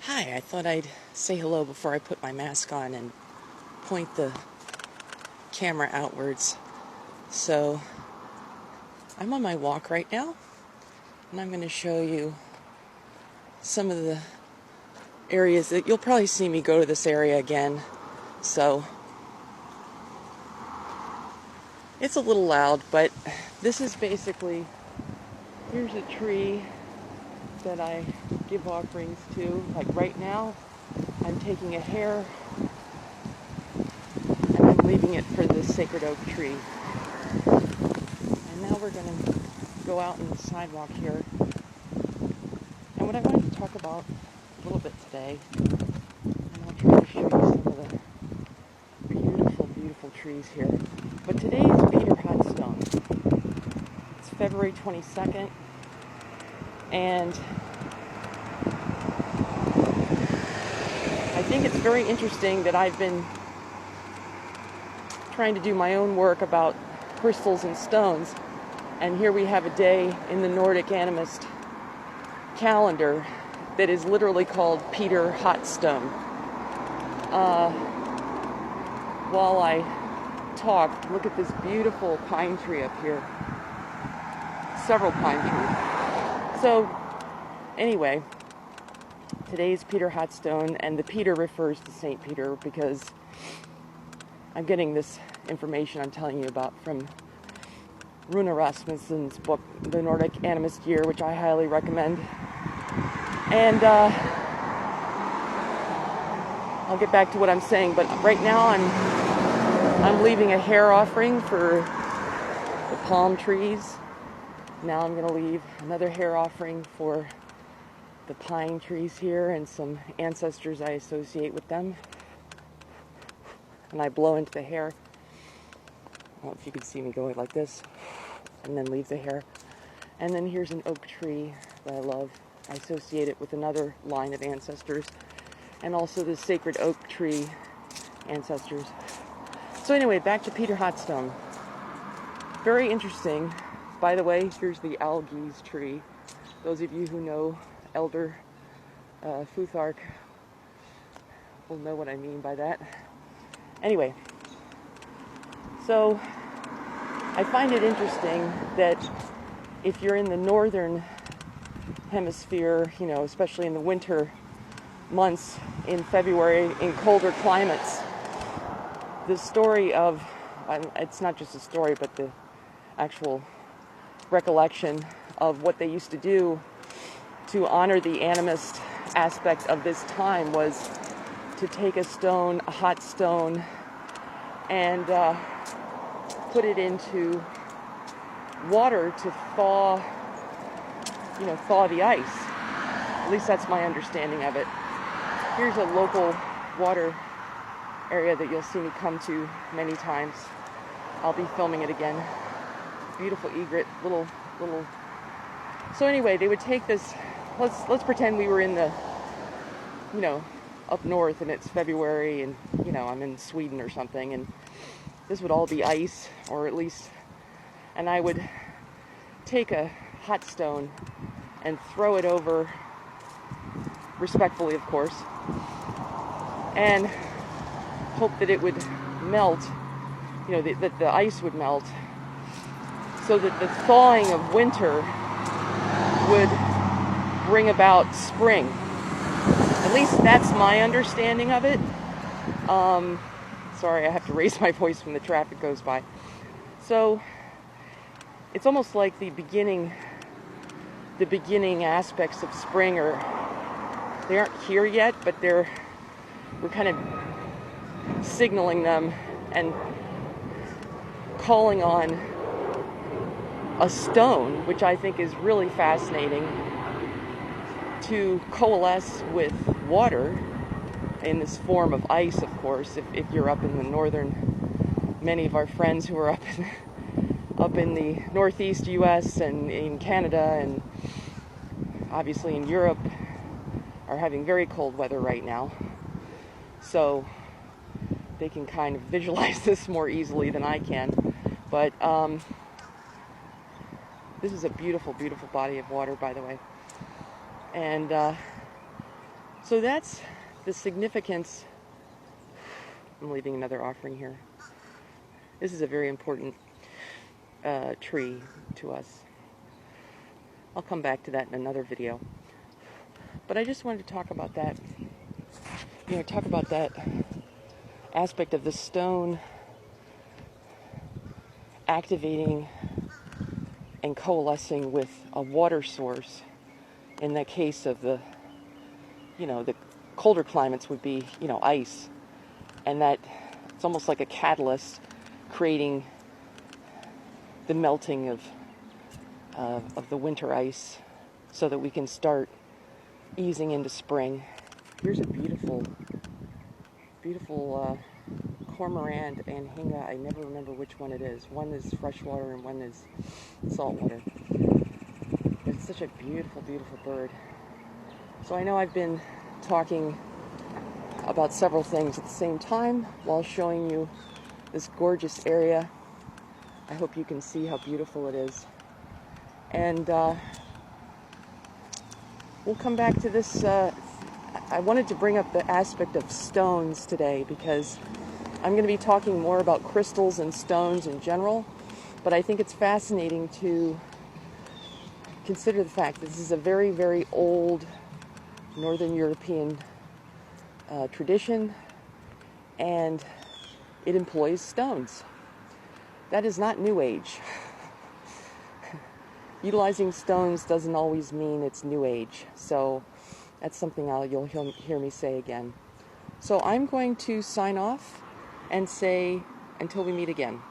Hi, I thought I'd say hello before I put my mask on and point the camera outwards. So, I'm on my walk right now, and I'm going to show you some of the areas that you'll probably see me go to this area again. So, it's a little loud, but this is basically, here's a tree that I give offerings to. Like right now, I'm taking a hair and I'm leaving it for the sacred oak tree. And now we're going to go out on the sidewalk here. And what I wanted to talk about a little bit today, and I'll try to show you some of the beautiful, beautiful trees here. But today is Peter Hotstone. It's February 22nd, and I think it's very interesting that I've been trying to do my own work about crystals and stones, and here we have a day in the Nordic Animist calendar that is literally called Peter Hotstone. While I talk, look at this beautiful pine tree up here. Several pine trees. So, anyway, today's Peter Hotstone, and the Peter refers to St. Peter because I'm getting this information I'm telling you about from Rune Rasmussen's book, The Nordic Animist Year, which I highly recommend. And I'll get back to what I'm saying, but right now I'm leaving a hair offering for the palm trees. Now I'm going to leave another hair offering for the pine trees here and some ancestors I associate with them. And I blow into the hair. I don't know if you can see me going like this, and then leave the hair. And then here's an oak tree that I love. I associate it with another line of ancestors, and also the sacred oak tree ancestors. So anyway, back to Peter Hotstone. Very interesting. By the way, here's the algaes tree. Those of you who know Elder Futhark will know what I mean by that. Anyway, so I find it interesting that if you're in the northern hemisphere, especially in the winter months in February, in colder climates, the story of, it's not just a story, but the actual recollection of what they used to do to honor the animist aspect of this time was to take a stone, a hot stone, and put it into water to thaw the ice. At least that's my understanding of it. Here's a local water area that you'll see me come to many times. I'll be filming it again. Beautiful egret, little. So anyway, they would take this. Let's pretend we were in the, up north, and it's February, and I'm in Sweden or something, and this would all be ice, or at least, and I would take a hot stone and throw it over, respectfully of course, and hope that it would melt, that the ice would melt, so that the thawing of winter would bring about spring. At least that's my understanding of it. Sorry, I have to raise my voice when the traffic goes by. So it's almost like the beginning aspects of spring they aren't here yet, but we're kind of signaling them and calling on a stone, which I think is really fascinating, to coalesce with water in this form of ice, of course. If you're up in the northern, many of our friends who are up in the northeast U.S. and in Canada and obviously in Europe are having very cold weather right now, so they can kind of visualize this more easily than I can. But this is a beautiful, beautiful body of water, by the way. And So that's the significance. I'm leaving another offering here. This is a very important tree to us. I'll come back to that in another video. But I just wanted to talk about that. Talk about that aspect of the stone activating and coalescing with a water source. In the case of the colder climates would be, ice. And that it's almost like a catalyst creating the melting of the winter ice so that we can start easing into spring. Here's a beautiful cormorant and hinga. I never remember which one it is. One is freshwater and one is saltwater. But it's such a beautiful, beautiful bird. So I know I've been talking about several things at the same time while showing you this gorgeous area. I hope you can see how beautiful it is. And we'll come back to this. I wanted to bring up the aspect of stones today because I'm going to be talking more about crystals and stones in general, but I think it's fascinating to consider the fact that this is a very, very old Northern European tradition, and it employs stones. That is not New Age. Utilizing stones doesn't always mean it's New Age, so that's something you'll hear me say again. So I'm going to sign off and say until we meet again.